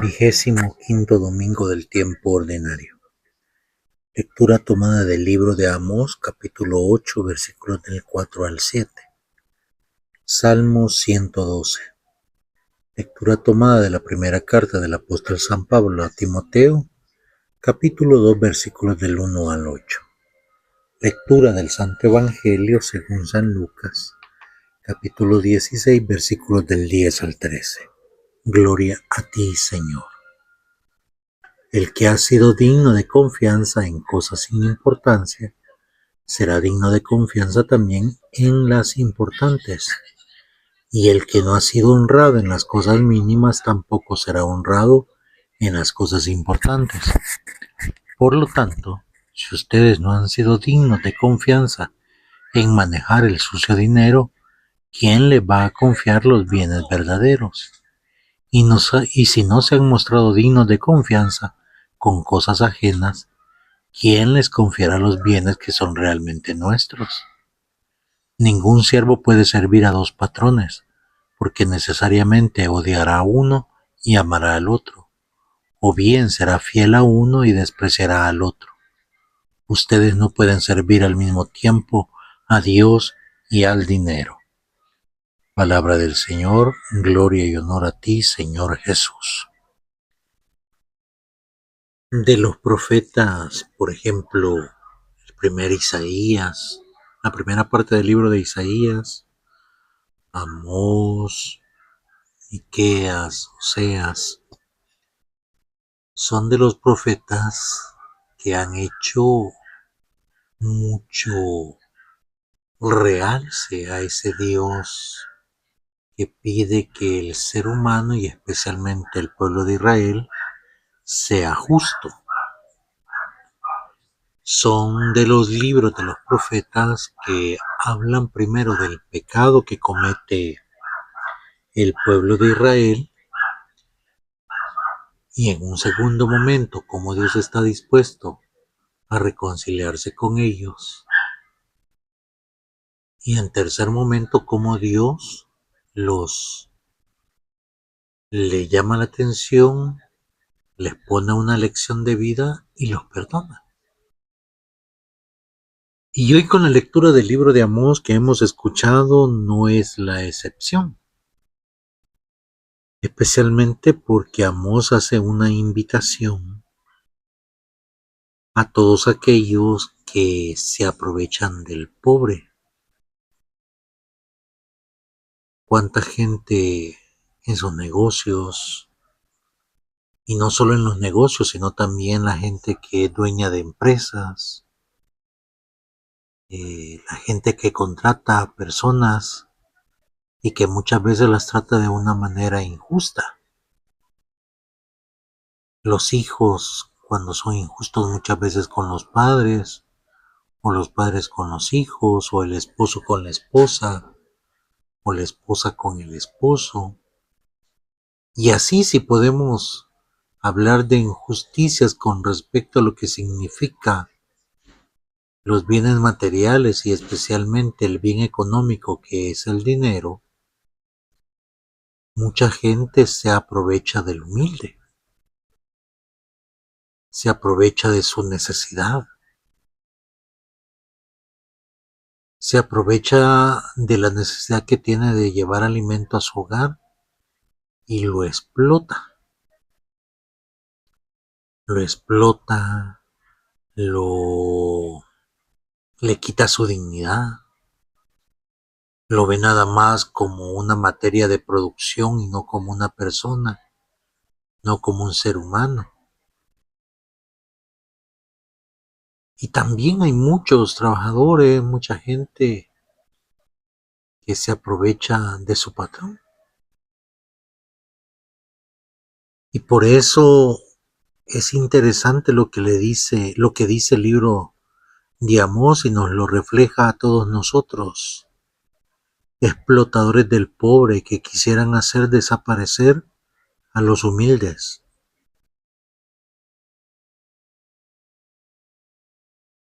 25º domingo del tiempo ordinario. Lectura tomada del libro de Amós, capítulo 8, versículos del 4 al 7. Salmo 112. Lectura tomada de la primera carta del apóstol San Pablo a Timoteo, capítulo 2, versículos del 1 al 8. Lectura del Santo Evangelio según San Lucas, capítulo 16, versículos del 10 al 13. Gloria a ti, Señor. El que ha sido digno de confianza en cosas sin importancia, será digno de confianza también en las importantes. Y el que no ha sido honrado en las cosas mínimas, tampoco será honrado en las cosas importantes. Por lo tanto, si ustedes no han sido dignos de confianza en manejar el sucio dinero, ¿quién les va a confiar los bienes verdaderos? Y si no se han mostrado dignos de confianza con cosas ajenas, ¿quién les confiará los bienes que son realmente nuestros? Ningún siervo puede servir a dos patrones, porque necesariamente odiará a uno y amará al otro, o bien será fiel a uno y despreciará al otro. Ustedes no pueden servir al mismo tiempo a Dios y al dinero. Palabra del Señor, gloria y honor a ti, Señor Jesús. De los profetas, por ejemplo, el primer Isaías, la primera parte del libro de Isaías, Amós, Miqueas, Oseas, son de los profetas que han hecho mucho realce a ese Dios que pide que el ser humano y especialmente el pueblo de Israel sea justo. Son de los libros de los profetas que hablan primero del pecado que comete el pueblo de Israel y en un segundo momento cómo Dios está dispuesto a reconciliarse con ellos y en tercer momento cómo Dios le llama la atención, les pone una lección de vida y los perdona. Y hoy con la lectura del libro de Amós que hemos escuchado no es la excepción. Especialmente porque Amós hace una invitación a todos aquellos que se aprovechan del pobre. Cuánta gente en sus negocios, y no solo en los negocios, sino también la gente que es dueña de empresas, la gente que contrata a personas y que muchas veces las trata de una manera injusta. Los hijos, cuando son injustos muchas veces con los padres, o los padres con los hijos, o el esposo con la esposa, o la esposa con el esposo. Y así si podemos hablar de injusticias con respecto a lo que significa los bienes materiales y especialmente el bien económico que es el dinero, mucha gente se aprovecha del humilde, se aprovecha de su necesidad, se aprovecha de la necesidad que tiene de llevar alimento a su hogar y lo explota, le quita su dignidad, lo ve nada más como una materia de producción y no como una persona, no como un ser humano. Y también hay muchos trabajadores, mucha gente que se aprovecha de su patrón. Y por eso es interesante lo que dice el libro de Amós y nos lo refleja a todos nosotros. Explotadores del pobre que quisieran hacer desaparecer a los humildes.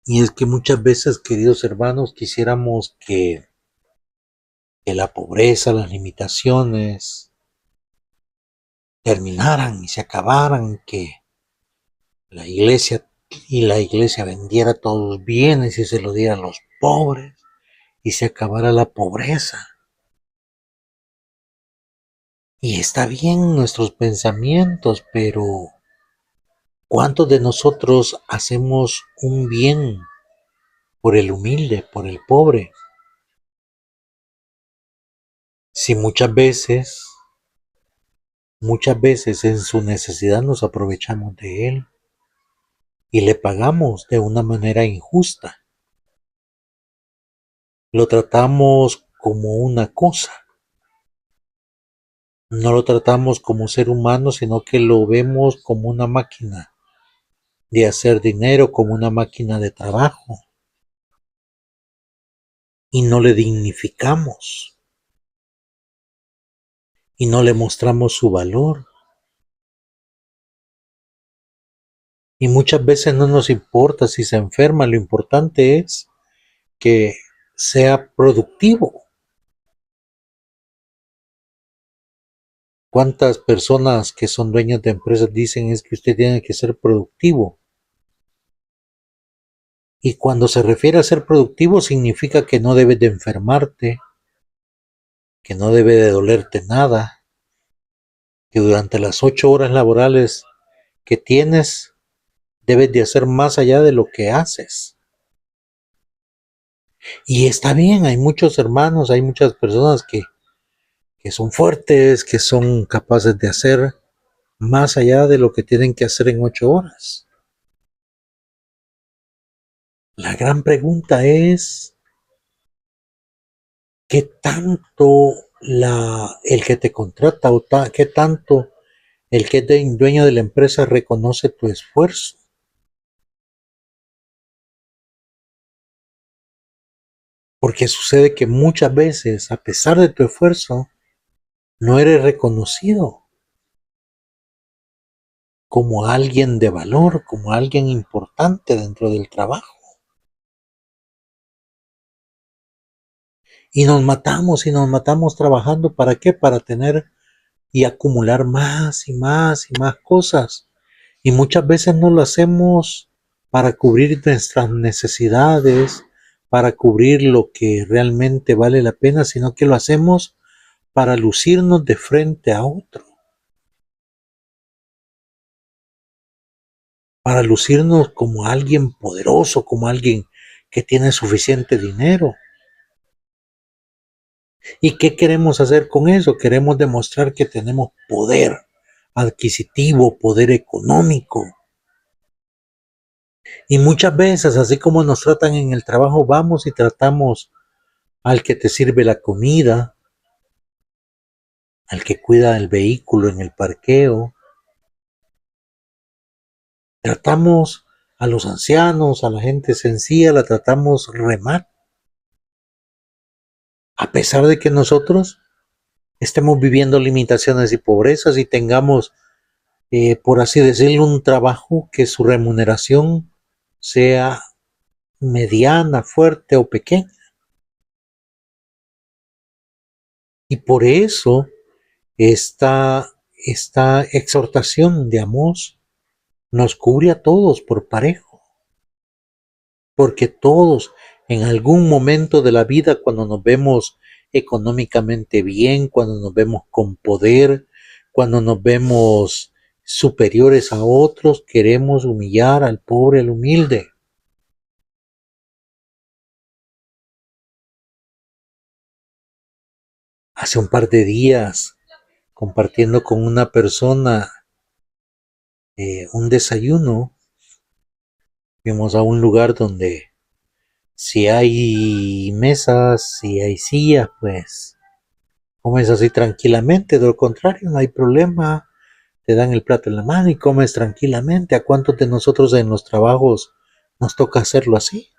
Y es que muchas veces, queridos hermanos, quisiéramos que la pobreza, las limitaciones, terminaran y se acabaran, que la iglesia vendiera todos los bienes y se los diera a los pobres y se acabara la pobreza. Y está bien nuestros pensamientos, pero ¿cuántos de nosotros hacemos un bien por el humilde, por el pobre? Si muchas veces en su necesidad nos aprovechamos de él y le pagamos de una manera injusta. Lo tratamos como una cosa, no lo tratamos como ser humano, sino que lo vemos como una máquina de hacer dinero, como una máquina de trabajo, y no le dignificamos y no le mostramos su valor. Y muchas veces no nos importa si se enferma, lo importante es que sea productivo. ¿Cuántas personas que son dueños de empresas dicen es que usted tiene que ser productivo? Y cuando se refiere a ser productivo significa que no debes de enfermarte, que no debe de dolerte nada, que durante las 8 horas laborales que tienes debes de hacer más allá de lo que haces. Y está bien, hay muchos hermanos, hay muchas personas que son fuertes, que son capaces de hacer más allá de lo que tienen que hacer en 8 horas. La gran pregunta es, ¿qué tanto el que te contrata o qué tanto el que es dueño de la empresa reconoce tu esfuerzo? Porque sucede que muchas veces, a pesar de tu esfuerzo, no eres reconocido como alguien de valor, como alguien importante dentro del trabajo. Y nos matamos trabajando. ¿Para qué? Para tener y acumular más y más y más cosas. Y muchas veces no lo hacemos para cubrir nuestras necesidades, para cubrir lo que realmente vale la pena, sino que lo hacemos para lucirnos de frente a otro, para lucirnos como alguien poderoso, como alguien que tiene suficiente dinero. ¿Y qué queremos hacer con eso? Queremos demostrar que tenemos poder adquisitivo, poder económico. Y muchas veces, así como nos tratan en el trabajo, vamos y tratamos al que te sirve la comida, al que cuida el vehículo en el parqueo. Tratamos a los ancianos, a la gente sencilla, la tratamos re mal. A pesar de que nosotros estemos viviendo limitaciones y pobrezas y tengamos, por así decirlo, un trabajo que su remuneración sea mediana, fuerte o pequeña. Y por eso esta exhortación de Amós nos cubre a todos por parejo, porque todos en algún momento de la vida, cuando nos vemos económicamente bien, cuando nos vemos con poder, cuando nos vemos superiores a otros, queremos humillar al pobre, al humilde. Hace un par de días, compartiendo con una persona un desayuno, fuimos a un lugar donde si hay mesas, si hay sillas, pues comes así tranquilamente. De lo contrario, no hay problema. Te dan el plato en la mano y comes tranquilamente. ¿A cuántos de nosotros en los trabajos nos toca hacerlo así?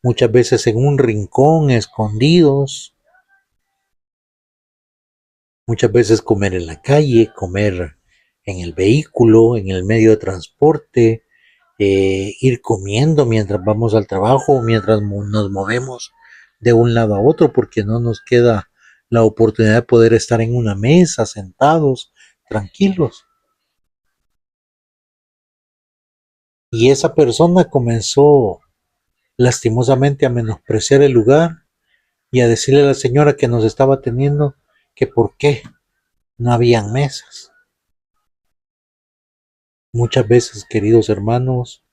Muchas veces en un rincón, escondidos. Muchas veces comer en la calle, comer en el vehículo, en el medio de transporte, ir comiendo mientras vamos al trabajo, mientras nos movemos de un lado a otro, porque no nos queda la oportunidad de poder estar en una mesa sentados tranquilos. Y esa persona comenzó lastimosamente a menospreciar el lugar y a decirle a la señora que nos estaba atendiendo que por qué no habían mesas. Muchas veces, queridos hermanos,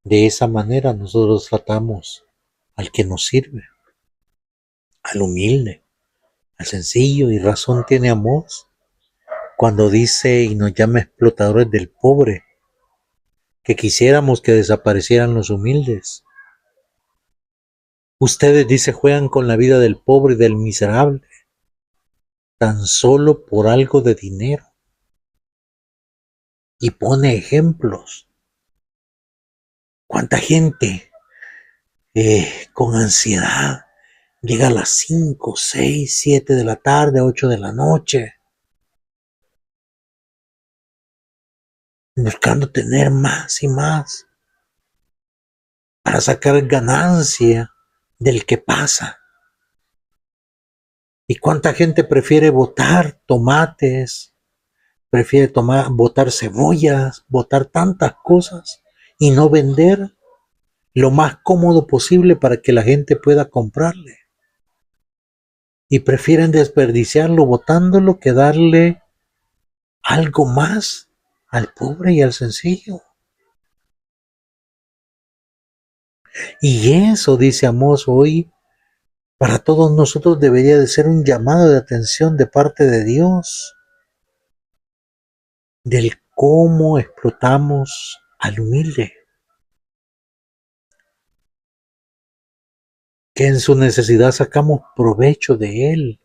de esa manera nosotros tratamos al que nos sirve, al humilde, al sencillo, y razón tiene Amós cuando dice y nos llama explotadores del pobre, que quisiéramos que desaparecieran los humildes. Ustedes, dice, juegan con la vida del pobre y del miserable, tan solo por algo de dinero. Y pone ejemplos. ¿Cuánta gente con ansiedad llega a las 5, 6, 7 de la tarde, 8 de la noche, buscando tener más y más para sacar ganancia del que pasa? ¿Y cuánta gente prefiere botar tomates, prefiere botar cebollas, botar tantas cosas y no vender lo más cómodo posible para que la gente pueda comprarle? Y prefieren desperdiciarlo botándolo que darle algo más al pobre y al sencillo. Y eso, dice Amós, hoy para todos nosotros debería de ser un llamado de atención de parte de Dios, del cómo explotamos al humilde, que en su necesidad sacamos provecho de él.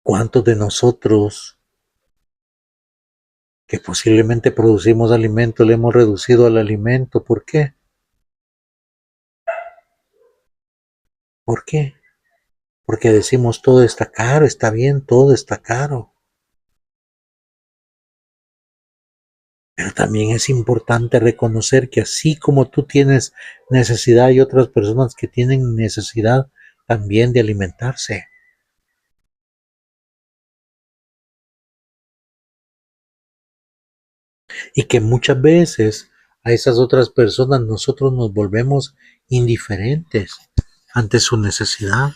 ¿Cuántos de nosotros que posiblemente producimos alimento le hemos reducido al alimento? ¿Por qué? ¿Por qué? Porque decimos todo está caro, está bien, todo está caro. Pero también es importante reconocer que así como tú tienes necesidad, hay otras personas que tienen necesidad también de alimentarse. Y que muchas veces a esas otras personas nosotros nos volvemos indiferentes ante su necesidad.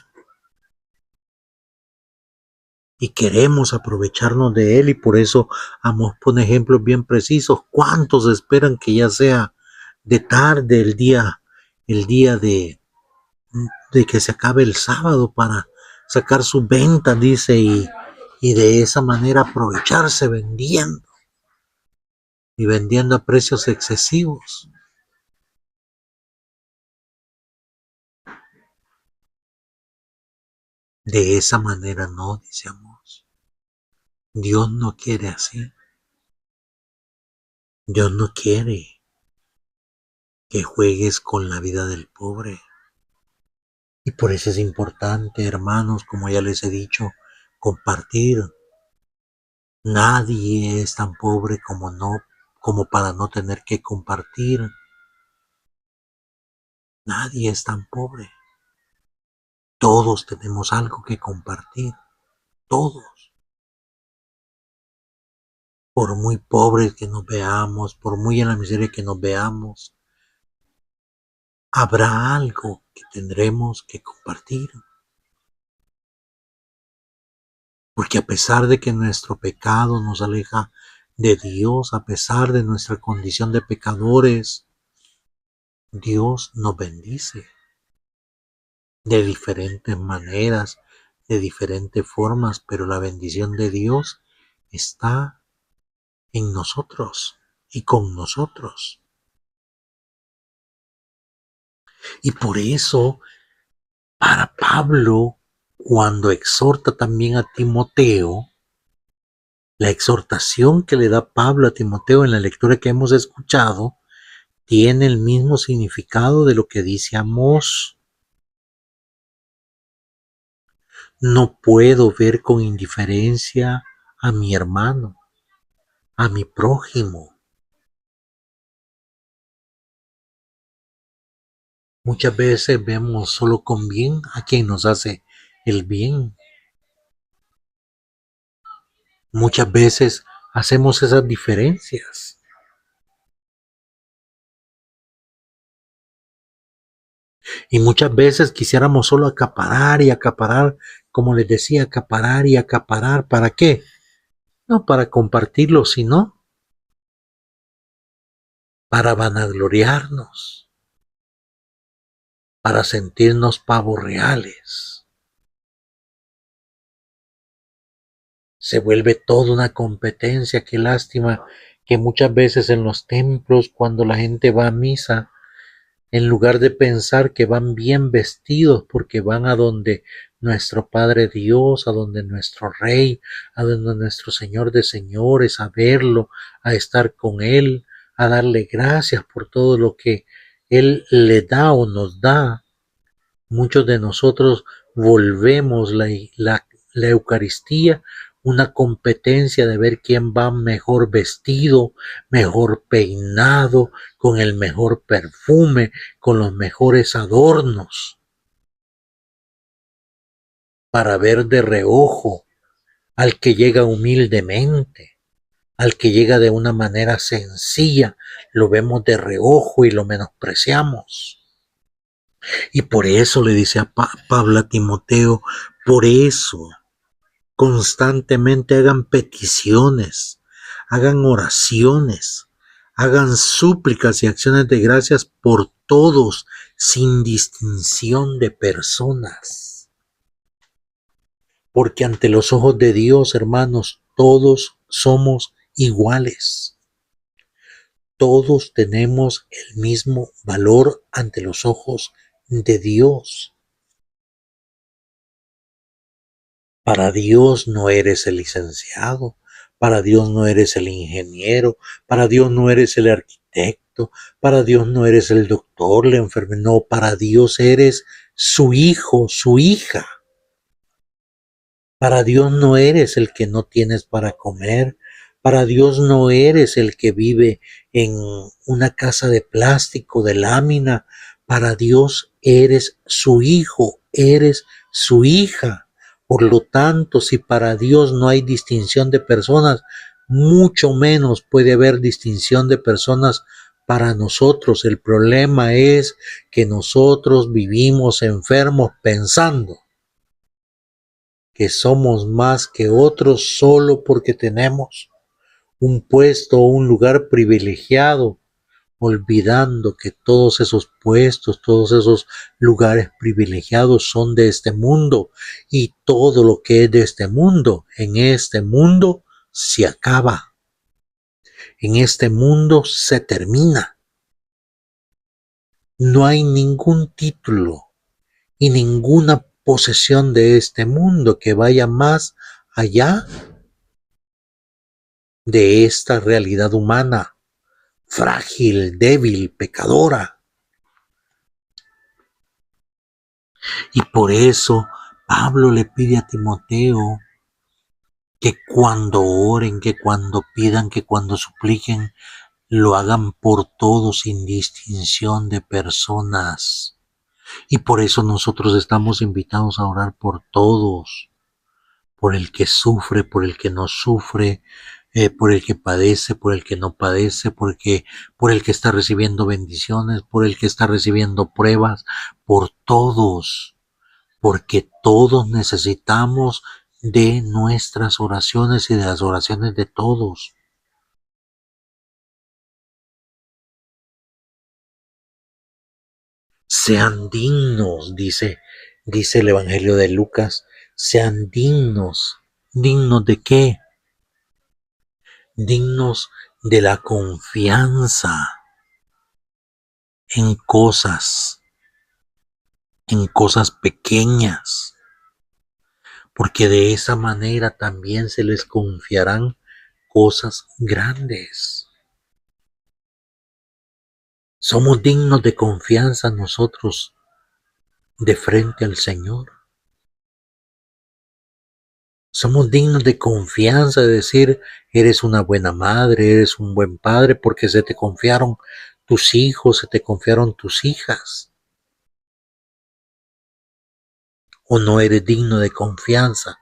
Y queremos aprovecharnos de él, y por eso Amós pone ejemplos bien precisos. ¿Cuántos esperan que ya sea de tarde el día de que se acabe el sábado para sacar sus ventas, dice, y de esa manera aprovecharse vendiendo y vendiendo a precios excesivos? De esa manera no, dice Amós. Dios no quiere así. Dios no quiere que juegues con la vida del pobre. Y por eso es importante, hermanos, como ya les he dicho, compartir. Nadie es tan pobre como para no tener que compartir. Nadie es tan pobre. Todos tenemos algo que compartir. Todos. Por muy pobres que nos veamos, por muy en la miseria que nos veamos, habrá algo que tendremos que compartir. Porque a pesar de que nuestro pecado nos aleja de Dios, a pesar de nuestra condición de pecadores, Dios nos bendice de diferentes maneras, de diferentes formas, pero la bendición de Dios está en nosotros y con nosotros. Y por eso, para Pablo, cuando exhorta también a Timoteo, la exhortación que le da Pablo a Timoteo en la lectura que hemos escuchado tiene el mismo significado de lo que dice Amós. No puedo ver con indiferencia a mi hermano, a mi prójimo. Muchas veces vemos solo con bien a quien nos hace el bien, Muchas veces hacemos esas diferencias. Y muchas veces quisiéramos solo acaparar y acaparar, como les decía, acaparar y acaparar. ¿Para qué? No para compartirlo, sino para vanagloriarnos, para sentirnos pavos reales. Se vuelve toda una competencia. Qué lástima que muchas veces en los templos, cuando la gente va a misa, en lugar de pensar que van bien vestidos porque van a donde nuestro Padre Dios, a donde nuestro Rey, a donde nuestro Señor de señores, a verlo, a estar con Él, a darle gracias por todo lo que Él le da o nos da. Muchos de nosotros volvemos la Eucaristía una competencia de ver quién va mejor vestido, mejor peinado, con el mejor perfume, con los mejores adornos, para ver de reojo al que llega humildemente, al que llega de una manera sencilla, lo vemos de reojo y lo menospreciamos. Y por eso le dice a Pablo a Timoteo, por eso constantemente hagan peticiones, hagan oraciones, hagan súplicas y acciones de gracias por todos, sin distinción de personas. Porque ante los ojos de Dios, hermanos, todos somos iguales. Todos tenemos el mismo valor ante los ojos de Dios. Para Dios no eres el licenciado, para Dios no eres el ingeniero, para Dios no eres el arquitecto, para Dios no eres el doctor, la enfermera, no, para Dios eres su hijo, su hija. Para Dios no eres el que no tienes para comer, para Dios no eres el que vive en una casa de plástico, de lámina, para Dios eres su hijo, eres su hija. Por lo tanto, si para Dios no hay distinción de personas, mucho menos puede haber distinción de personas para nosotros. El problema es que nosotros vivimos enfermos pensando que somos más que otros solo porque tenemos un puesto o un lugar privilegiado, olvidando que todos esos puestos, todos esos lugares privilegiados son de este mundo, y todo lo que es de este mundo, en este mundo se acaba, en este mundo se termina. No hay ningún título y ninguna posesión de este mundo que vaya más allá de esta realidad humana, frágil, débil, pecadora. Y por eso Pablo le pide a Timoteo que cuando oren, que cuando pidan, que cuando supliquen, lo hagan por todos sin distinción de personas. Y por eso nosotros estamos invitados a orar por todos, por el que sufre, por el que no sufre, por el que padece, por el que no padece, por el que está recibiendo bendiciones, por el que está recibiendo pruebas, por todos, porque todos necesitamos de nuestras oraciones y de las oraciones de todos. Sean dignos, dice el Evangelio de Lucas, sean dignos. ¿Dignos de qué? Dignos de la confianza en cosas pequeñas, porque de esa manera también se les confiarán cosas grandes. Somos dignos de confianza nosotros de frente al Señor. Somos dignos de confianza de decir, eres una buena madre, eres un buen padre, porque se te confiaron tus hijos, se te confiaron tus hijas. O no eres digno de confianza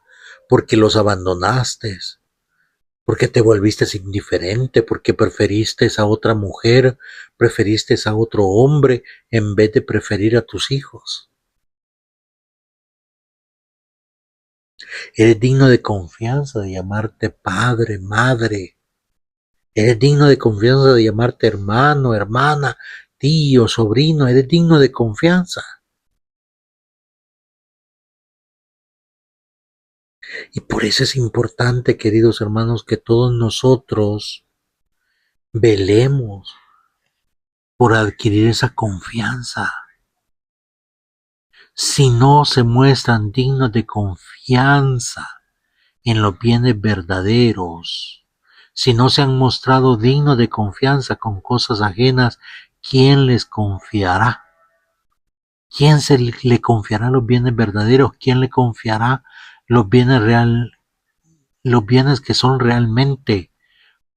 porque los abandonaste, porque te volviste indiferente, porque preferiste a otra mujer, preferiste a otro hombre en vez de preferir a tus hijos. Eres digno de confianza de llamarte padre, madre. Eres digno de confianza de llamarte hermano, hermana, tío, sobrino. Eres digno de confianza. Y por eso es importante, queridos hermanos, que todos nosotros velemos por adquirir esa confianza. Si no se muestran dignos de confianza en los bienes verdaderos, si no se han mostrado dignos de confianza con cosas ajenas, ¿quién les confiará? ¿Quién le confiará los bienes verdaderos? ¿Quién le confiará los bienes los bienes que son realmente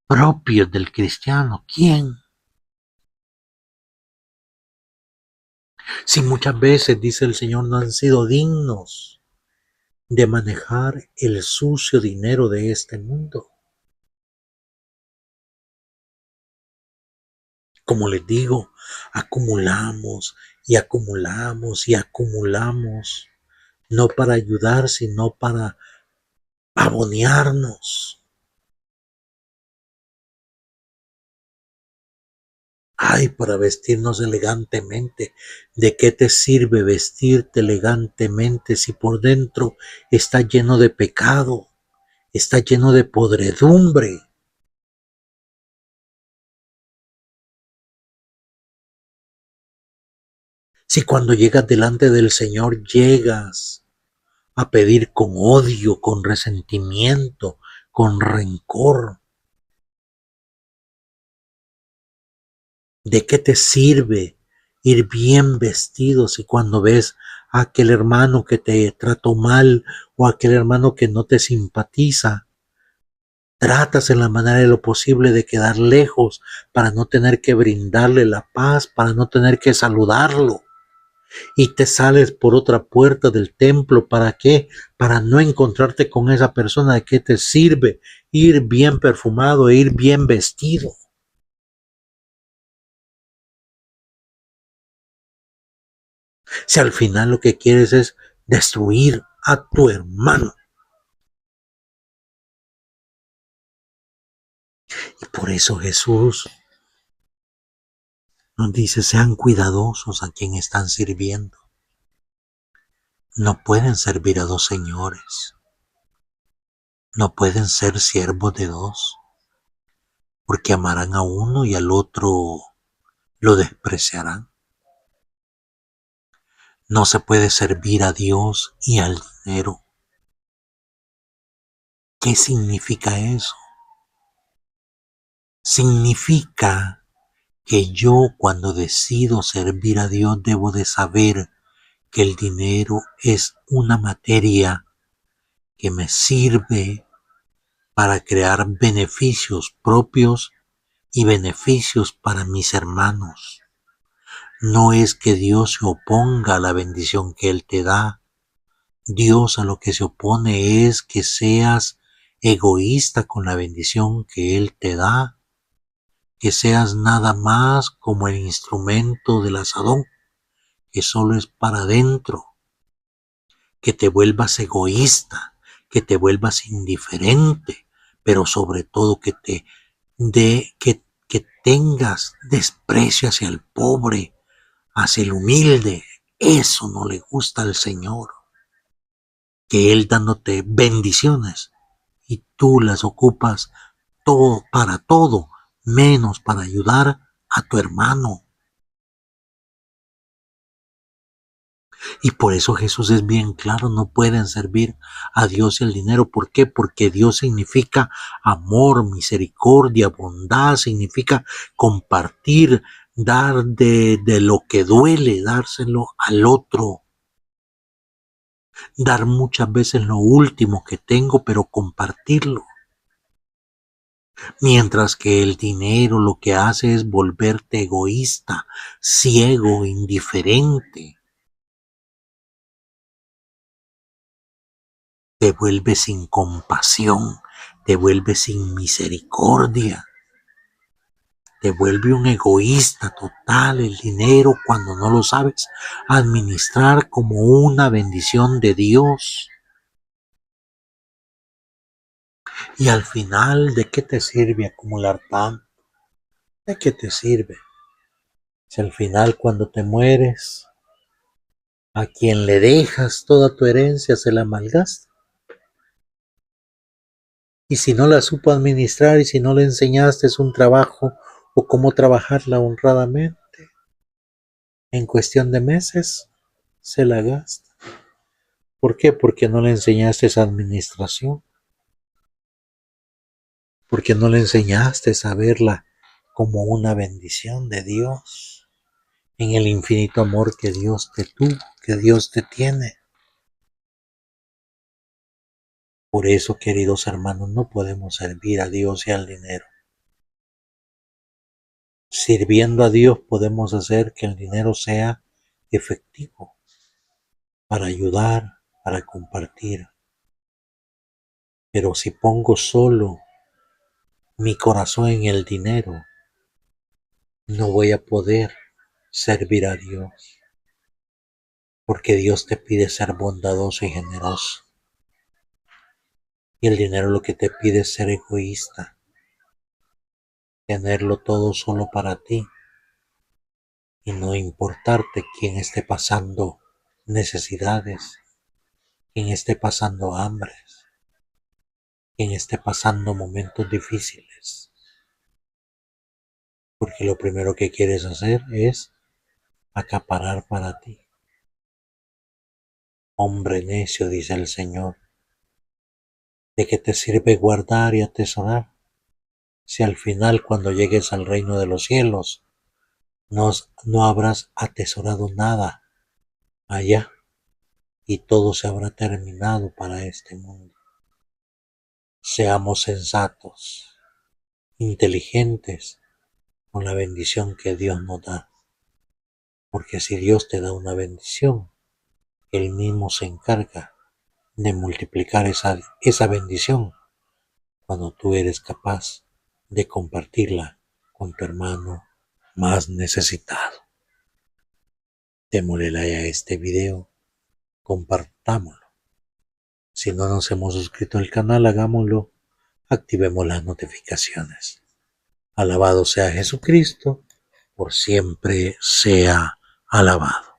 propios del cristiano? ¿Quién? Si muchas veces, dice el Señor, no han sido dignos de manejar el sucio dinero de este mundo. Como les digo, acumulamos y acumulamos y acumulamos, no para ayudar, sino para pavonearnos. Ay, para vestirnos elegantemente. ¿De qué te sirve vestirte elegantemente si por dentro está lleno de pecado, está lleno de podredumbre? Si cuando llegas delante del Señor llegas a pedir con odio, con resentimiento, con rencor, ¿de qué te sirve ir bien vestido si cuando ves a aquel hermano que te trató mal o a aquel hermano que no te simpatiza, tratas en la manera de lo posible de quedar lejos para no tener que brindarle la paz, para no tener que saludarlo? Y te sales por otra puerta del templo? ¿Para qué? Para no encontrarte con esa persona. ¿De qué te sirve ir bien perfumado e ir bien vestido? Si al final lo que quieres es destruir a tu hermano. Y por eso Jesús nos dice: sean cuidadosos a quien están sirviendo. No pueden servir a dos señores. No pueden ser siervos de dos, porque amarán a uno y al otro lo despreciarán. No se puede servir a Dios y al dinero. ¿Qué significa eso? Significa que yo, cuando decido servir a Dios, debo de saber que el dinero es una materia que me sirve para crear beneficios propios y beneficios para mis hermanos. No es que Dios se oponga a la bendición que Él te da. Dios a lo que se opone es que seas egoísta con la bendición que Él te da, que seas nada más como el instrumento del asadón, que solo es para adentro, que te vuelvas egoísta, que te vuelvas indiferente, pero sobre todo que que tengas desprecio hacia el pobre, hacia el humilde. Eso no le gusta al Señor. Que Él dándote bendiciones y tú las ocupas todo, menos para ayudar a tu hermano. Y por eso Jesús es bien claro: no pueden servir a Dios y al dinero. ¿Por qué? Porque Dios significa amor, misericordia, bondad, significa compartir, dar de lo que duele, dárselo al otro. Dar muchas veces lo último que tengo, pero compartirlo. Mientras que el dinero lo que hace es volverte egoísta, ciego, indiferente. Te vuelve sin compasión, te vuelve sin misericordia, te vuelve un egoísta total el dinero cuando no lo sabes administrar como una bendición de Dios. Y al final, ¿de qué te sirve acumular tanto? ¿De qué te sirve? Si al final cuando te mueres, a quien le dejas toda tu herencia se la malgasta. Y si no la supo administrar y si no le enseñaste un trabajo o cómo trabajarla honradamente, en cuestión de meses se la gasta. ¿Por qué? Porque no le enseñaste esa administración. Porque no le enseñaste a verla como una bendición de Dios, en el infinito amor que Dios te tuvo, que Dios te tiene. Por eso, queridos hermanos, no podemos servir a Dios y al dinero. Sirviendo a Dios podemos hacer que el dinero sea efectivo para ayudar, para compartir. Pero si pongo solo mi corazón en el dinero, no voy a poder servir a Dios. Porque Dios te pide ser bondadoso y generoso. Y el dinero lo que te pide es ser egoísta, tenerlo todo solo para ti y no importarte quién esté pasando necesidades, quién esté pasando hambres, quién esté pasando momentos difíciles. Porque lo primero que quieres hacer es acaparar para ti. Hombre necio, dice el Señor, ¿de qué te sirve guardar y atesorar si al final cuando llegues al reino de los cielos no habrás atesorado nada allá y todo se habrá terminado para este mundo? Seamos sensatos, inteligentes con la bendición que Dios nos da, porque si Dios te da una bendición, Él mismo se encarga de multiplicar esa bendición cuando tú eres capaz de compartirla con tu hermano más necesitado. Démosle like a este video, compartámoslo. Si no nos hemos suscrito al canal, hagámoslo, activemos las notificaciones. Alabado sea Jesucristo, por siempre sea alabado.